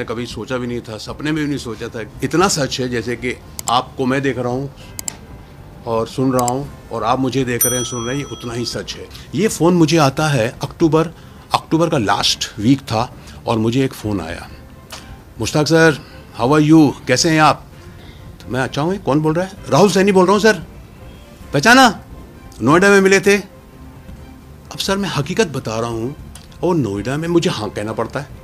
मैंने कभी सोचा भी नहीं था, सपने में भी नहीं सोचा था। इतना सच है जैसे कि आपको मैं देख रहा हूँ और सुन रहा हूँ और आप मुझे देख रहे हैं, सुन रहे हैं, ये उतना ही सच है। ये फ़ोन मुझे आता है अक्टूबर का लास्ट वीक था और मुझे एक फ़ोन आया, Mushtaq sir how are you, कैसे हैं आप? तो मैं अच्छा हूँ। कौन बोल रहा है? राहुल सैनी बोल रहा हूँ सर, पहचाना? नोएडा में मिले थे। अब सर मैं हकीकत बता रहा हूँ और नोएडा में मुझे हाँ कहना पड़ता है,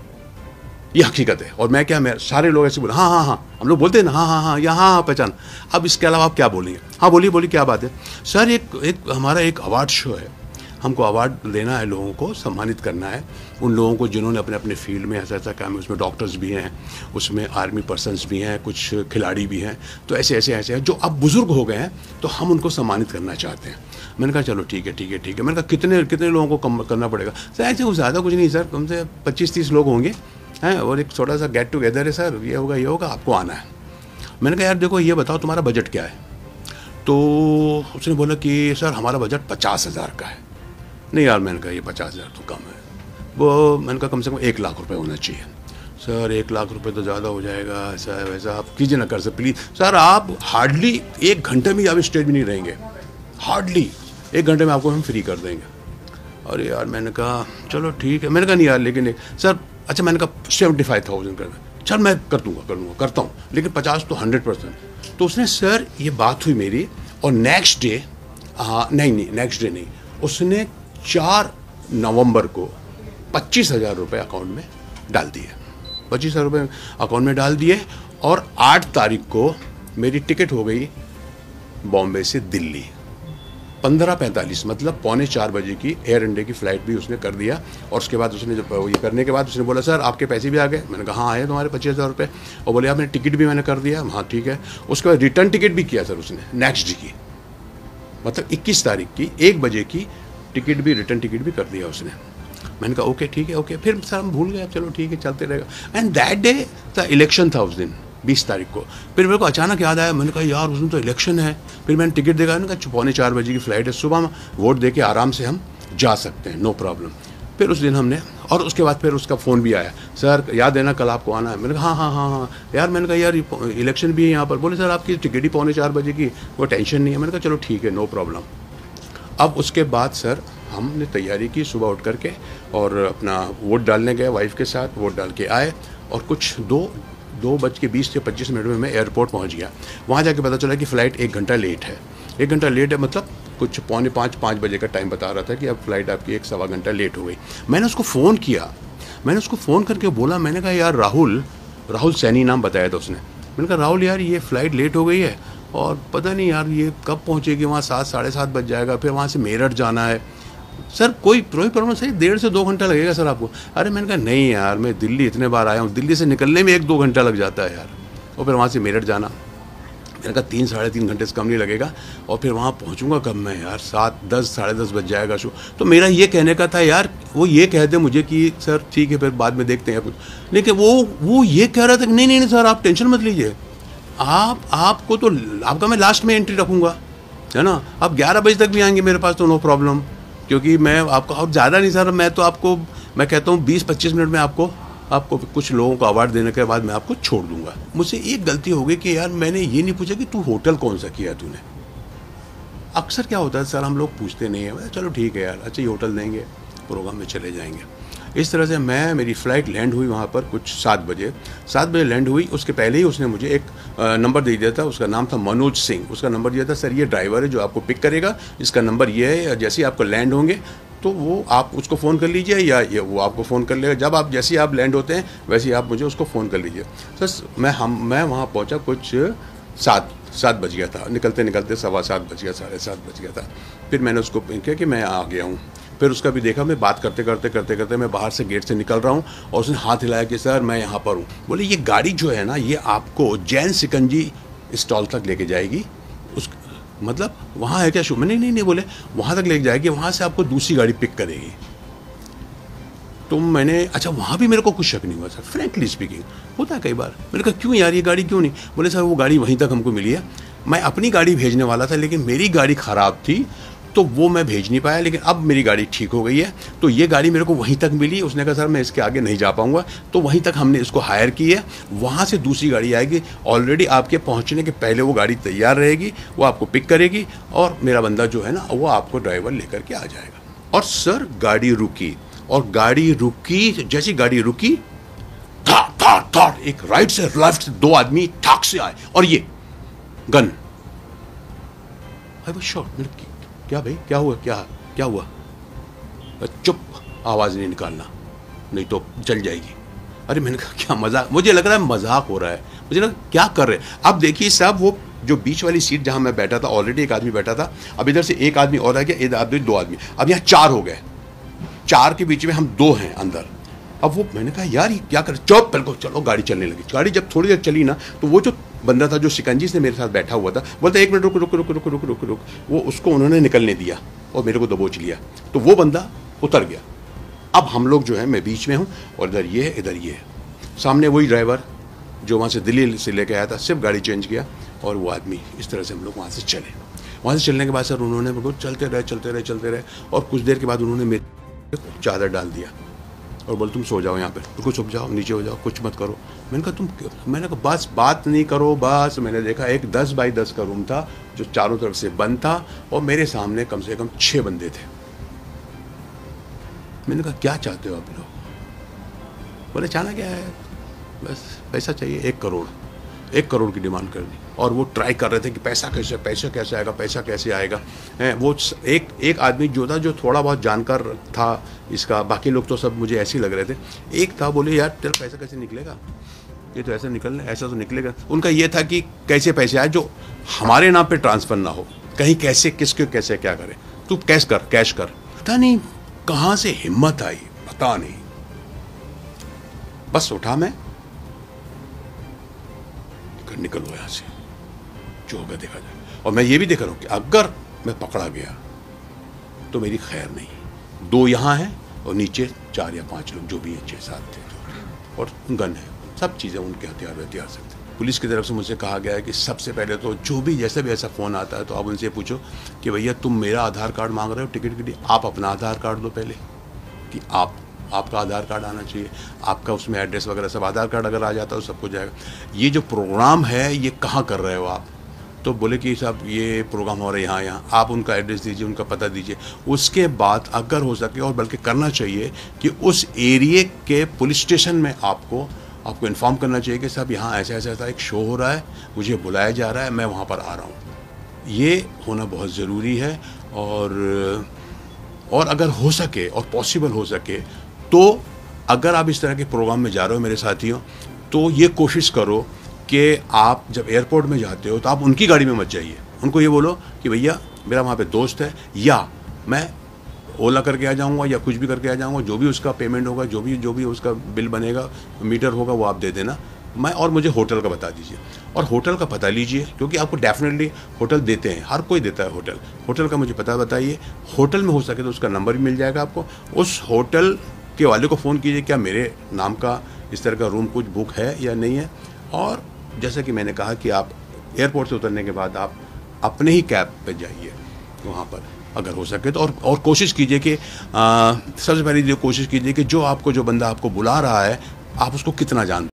ये हकीकत है। और मैं क्या, मैं सारे लोग ऐसे बोले हाँ हाँ हाँ, हम लोग बोलते हैं ना हाँ हाँ हाँ, या हाँ हाँ पहचान। अब इसके अलावा आप क्या बोलेंगे? हाँ बोलिए बोलिए, क्या बात है? सर एक हमारा एक अवार्ड शो है, हमको अवार्ड देना है, लोगों को सम्मानित करना है, उन लोगों को जिन्होंने अपने अपने फील्ड में ऐसा ऐसा काम है। उसमें डॉक्टर्स भी हैं, उसमें आर्मी पर्सनस भी हैं, कुछ खिलाड़ी भी हैं, तो ऐसे ऐसे ऐसे हैं जो अब बुज़ुर्ग हो गए हैं, तो हम उनको सम्मानित करना चाहते हैं। मैंने कहा चलो ठीक है ठीक है ठीक है। मैंने कहा कितने कितने लोगों को कम करना पड़ेगा? सर ऐसे ज़्यादा कुछ नहीं सर, कम से 25-30 लोग होंगे हैं, और एक छोटा सा गेट टुगेदर है सर, ये होगा, आपको आना है। मैंने कहा यार देखो ये बताओ तुम्हारा बजट क्या है? तो उसने बोला कि सर हमारा बजट 50,000 का है। नहीं यार, मैंने कहा ये 50,000 तो कम है। वो मैंने कहा कम से कम 1 लाख रुपए होना चाहिए। सर 1 लाख रुपए तो ज़्यादा हो जाएगा, ऐसा है वैसा, आप कीजिए ना कर सर प्लीज़। सर आप हार्डली 1 घंटे में आप स्टेज में नहीं रहेंगे, हार्डली 1 घंटे में आपको हम फ्री कर देंगे। अरे यार मैंने कहा चलो ठीक है। मैंने कहा नहीं यार लेकिन सर, अच्छा मैंने कहा 75,000 कर दें। सर मैं करता हूँ, लेकिन 50 तो 100%। तो उसने सर ये बात हुई मेरी, और नेक्स्ट डे नेक्स्ट डे नहीं, उसने 4 नवंबर को 25,000 रुपये अकाउंट में डाल दिए। 25,000 रुपये अकाउंट में डाल दिए, और 8 तारीख को मेरी टिकट हो गई बॉम्बे से दिल्ली। 15:45 मतलब 3:45 बजे की एयर इंडिया की फ़्लाइट भी उसने कर दिया। और उसके बाद उसने जब ये करने के बाद उसने बोला सर आपके पैसे भी आ गए? मैंने कहा हाँ आए तुम्हारे 25,000 रुपये। और बोले आपने टिकट भी मैंने कर दिया। हाँ ठीक है। उसके बाद रिटर्न टिकट भी किया सर उसने नेक्स्ट डे की, मतलब 21 तारीख की 1 बजे की टिकट भी, रिटर्न टिकट भी कर दिया उसने। मैंने कहा ओके ठीक है ओके। फिर सर हम भूल गए, चलो ठीक है चलते रहेगा। And that day the election था उस दिन 20 तारीख को। फिर मेरे को अचानक याद आया, मैंने कहा यार उस दिन तो इलेक्शन है। फिर मैंने टिकट देखा, मैंने कहा 3:45 बजे की फ़्लाइट है, सुबह में वोट दे के आराम से हम जा सकते हैं, नो प्रॉब्लम। फिर उस दिन हमने, और उसके बाद फिर उसका फ़ोन भी आया, सर याद है ना कल आपको आना है? मैंने कहा हाँ यार। मैंने कहा यार इलेक्शन भी है यहाँ पर। बोले सर आपकी टिकट ही 3:45 बजे की, वो टेंशन नहीं है। मैंने कहा चलो ठीक है नो प्रॉब्लम। अब उसके बाद सर हमने तैयारी की सुबह उठ करके, और अपना वोट डालने गए वाइफ के साथ, वोट डाल के आए, और कुछ 2:20 से 25 मिनट में मैं एयरपोर्ट पहुंच गया। वहाँ जाके पता चला कि फ़्लाइट 1 घंटा लेट है। 1 घंटा लेट है मतलब कुछ 4:45-5 बजे का टाइम बता रहा था कि अब फ़्लाइट आपकी 1 सवा घंटा लेट हो गई। मैंने उसको फ़ोन किया, मैंने उसको फ़ोन करके बोला, मैंने कहा यार राहुल सैनी नाम बताया था उसने। मैंने कहा राहुल यार ये फ़्लाइट लेट हो गई है, और पता नहीं यार ये कब पहुँचेगी वहाँ, 7 साढ़े 7 बज जाएगा, फिर वहाँ से मेरठ जाना है। सर कोई प्रॉब्लम सही 1.5 से 2 घंटा लगेगा सर आपको। अरे मैंने कहा नहीं यार मैं दिल्ली इतने बार आया हूँ, दिल्ली से निकलने में 1-2 घंटा लग जाता है यार, और फिर वहाँ से मेरठ जाना। मैंने कहा 3 साढ़े 3 घंटे से कम नहीं लगेगा, और फिर वहाँ पहुँचूंगा कब मैं यार, 7-10 साढ़े 10 बज जाएगा शो। तो मेरा ये कहने का था यार, वो ये कह दे मुझे कि सर ठीक है फिर बाद में देखते हैं कुछ, लेकिन वो ये कह रहा था कि नहीं सर आप टेंशन मत लीजिए, आपको तो आपका मैं लास्ट में एंट्री रखूँगा, है ना। आप 11 बजे तक भी आएंगे मेरे पास तो नो प्रॉब्लम, क्योंकि मैं आपको, और ज़्यादा नहीं सर, मैं तो आपको, मैं कहता हूँ 20-25 मिनट में आपको कुछ लोगों को अवार्ड देने के बाद मैं आपको छोड़ दूंगा। मुझसे एक गलती हो गई कि यार मैंने ये नहीं पूछा कि तू होटल कौन सा किया तूने। अक्सर क्या होता है सर, हम लोग पूछते नहीं है, चलो ठीक है यार, अच्छा ये होटल देंगे, प्रोग्राम में चले जाएंगे। इस तरह से मेरी फ़्लाइट लैंड हुई वहाँ पर कुछ 7 बजे लैंड हुई। उसके पहले ही उसने मुझे एक नंबर दे दिया था, उसका नाम था मनोज सिंह। उसका नंबर दिया था, सर ये ड्राइवर है जो आपको पिक करेगा, इसका नंबर ये है, जैसे ही आपको लैंड होंगे तो वो आप उसको फ़ोन कर लीजिए, या वो आपको फ़ोन कर लेगा। जब आप जैसे ही आप लैंड होते हैं वैसे ही आप मुझे उसको फ़ोन कर लीजिए। सर मैं वहाँ पहुँचा कुछ 7 बज गया था, निकलते 7:15 बज गया, 7:30 बज गया था। फिर मैंने उसको कहा कि मैं आ गया हूँ। फिर उसका भी देखा, मैं बात करते करते मैं बाहर से गेट से निकल रहा हूँ, और उसने हाथ हिलाया कि सर मैं यहाँ पर हूँ। बोले ये गाड़ी जो है ना, ये आपको जैन सिकंजी स्टॉल तक लेके जाएगी। उस मतलब वहाँ है क्या शो? मैंने नहीं बोले वहाँ तक लेके जाएगी, वहाँ से आपको दूसरी गाड़ी पिक करेगी। तो मैंने, अच्छा वहाँ भी मेरे को कुछ शक नहीं हुआ सर, फ्रैंकली स्पीकिंग होता है कई बार। मैंने कहा क्यों यार ये गाड़ी क्यों नहीं? बोले सर वो गाड़ी वहीं तक हमको मिली है, मैं अपनी गाड़ी भेजने वाला था लेकिन मेरी गाड़ी ख़राब थी, तो वो मैं भेज नहीं पाया, लेकिन अब मेरी गाड़ी ठीक हो गई है। तो ये गाड़ी मेरे को वहीं तक मिली। उसने कहा सर मैं इसके आगे नहीं जा पाऊंगा, तो वहीं तक हमने इसको हायर की है। वहाँ से दूसरी गाड़ी आएगी, ऑलरेडी आपके पहुँचने के पहले वो गाड़ी तैयार रहेगी, वो आपको पिक करेगी और मेरा बंदा जो है ना वो आपको ड्राइवर लेकर के आ जाएगा। और सर गाड़ी रुकी, और गाड़ी रुकी, जैसी गाड़ी रुकी ठाक एक राइट से लेफ्ट से 2 आदमी ठाक से आए और ये गन। I was shocked. क्या भाई क्या हुआ, क्या हुआ? चुप, आवाज नहीं निकालना नहीं तो चल जाएगी। अरे मैंने कहा क्या मजाक, मुझे लग रहा है मजाक हो रहा है, मुझे लगा क्या कर रहे हैं। अब देखिए साहब, वो जो बीच वाली सीट जहां मैं बैठा था ऑलरेडी एक आदमी बैठा था, अब इधर से एक आदमी और आ गया, इधर आदमी 2 आदमी, अब यहाँ 4 हो गए। 4 के बीच में हम 2 हैं अंदर। अब वो मैंने कहा यार ये क्या कर, चुप, बिल्कुल चलो। गाड़ी चलने लगी। गाड़ी जब थोड़ी देर चली ना, तो वो जो बंदा था जो शिकंजी से मेरे साथ बैठा हुआ था, बोलता 1 मिनट रुक रुक रुक रुक रुक रुक रुक। वो उसको उन्होंने निकलने दिया और मेरे को दबोच लिया, तो वो बंदा उतर गया। अब हम लोग जो है, मैं बीच में हूँ और इधर ये है, इधर ये है। सामने वही ड्राइवर जो वहाँ से दिल्ली से लेके आया था, सिर्फ गाड़ी चेंज किया और वो आदमी। इस तरह से हम लोग वहाँ से चले। वहाँ से चलने के बाद सर उन्होंने मेरे को चलते रहे और कुछ देर के बाद उन्होंने मेरे को चादर डाल दिया और बोल तुम सो जाओ यहाँ पे, बिल्कुल सो जाओ, नीचे हो जाओ, कुछ मत करो। मैंने कहा बस बात नहीं करो बस। मैंने देखा एक 10 बाई 10 का रूम था जो चारों तरफ से बंद था और मेरे सामने कम से कम 6 बंदे थे। मैंने कहा क्या चाहते हो आप लोग? बोले चाहना क्या है, बस पैसा चाहिए, 1 करोड़ की डिमांड कर दी। और वो ट्राई कर रहे थे कि पैसा कैसे आएगा। वो एक आदमी जो था, जो थोड़ा बहुत जानकार था इसका, बाकी लोग तो सब मुझे ऐसे ही लग रहे थे। एक था, बोले यार तेरा पैसा कैसे निकलेगा, ये तो ऐसा तो निकलेगा। उनका ये था कि कैसे पैसे आए जो हमारे नाम पे ट्रांसफ़र ना हो, कहीं कैसे किसके कैसे क्या करे, तू कैश कर। पता नहीं कहाँ से हिम्मत आई, पता नहीं। बस उठा मैं, निकलो यहाँ से, जो होगा देखा जाए। और मैं ये भी देख रहा हूँ कि अगर मैं पकड़ा गया तो मेरी खैर नहीं। 2 यहाँ हैं और नीचे 4 या 5 लोग जो भी हैं, 6-7 थे जो, और गन है, सब चीज़ें उनके हथियार सकते। पुलिस की तरफ से मुझसे कहा गया है कि सबसे पहले तो जो भी जैसे भी ऐसा फ़ोन आता है तो आप उनसे पूछो कि भैया तुम मेरा आधार कार्ड मांग रहे हो टिकट के लिए, आप अपना आधार कार्ड दो पहले, कि आपका आधार कार्ड आना चाहिए, आपका उसमें एड्रेस वगैरह सब। आधार कार्ड अगर आ जाता है तो सब कुछ जाएगा। ये जो प्रोग्राम है ये कहाँ कर रहे हो आप? तो बोले कि साहब ये प्रोग्राम हो रहा है यहाँ, आप उनका एड्रेस दीजिए, उनका पता दीजिए। उसके बाद अगर हो सके, और बल्कि करना चाहिए कि उस एरिए के पुलिस स्टेशन में आपको इन्फॉर्म करना चाहिए कि साहब यहाँ ऐसा एक शो हो रहा है, मुझे बुलाया जा रहा है, मैं वहाँ पर आ रहा हूँ। ये होना बहुत ज़रूरी है। और अगर हो सके और पॉसिबल हो सके तो अगर आप इस तरह के प्रोग्राम में जा रहे हो मेरे साथियों, तो ये कोशिश करो कि आप जब एयरपोर्ट में जाते हो तो आप उनकी गाड़ी में मत जाइए। उनको ये बोलो कि भैया मेरा वहाँ पे दोस्त है, या मैं ओला करके आ जाऊँगा या कुछ भी करके आ जाऊँगा, जो भी उसका पेमेंट होगा, जो भी उसका बिल बनेगा, मीटर होगा, वो आप दे देना। और मुझे होटल का बता दीजिए और होटल का पता लीजिए, क्योंकि आपको डेफिनेटली होटल देते हैं, हर कोई देता है होटल का मुझे पता बताइए। होटल में हो सके तो उसका नंबर भी मिल जाएगा आपको। उस होटल के वाले को फ़ोन कीजिए क्या मेरे नाम का इस तरह का रूम कुछ बुक है या नहीं है। और जैसा कि मैंने कहा कि आप एयरपोर्ट से उतरने के बाद आप अपने ही कैब पे जाइए वहाँ पर अगर हो सके तो। और कोशिश कीजिए कि सबसे पहली कोशिश कीजिए कि जो बंदा आपको बुला रहा है आप उसको कितना जानते हैं।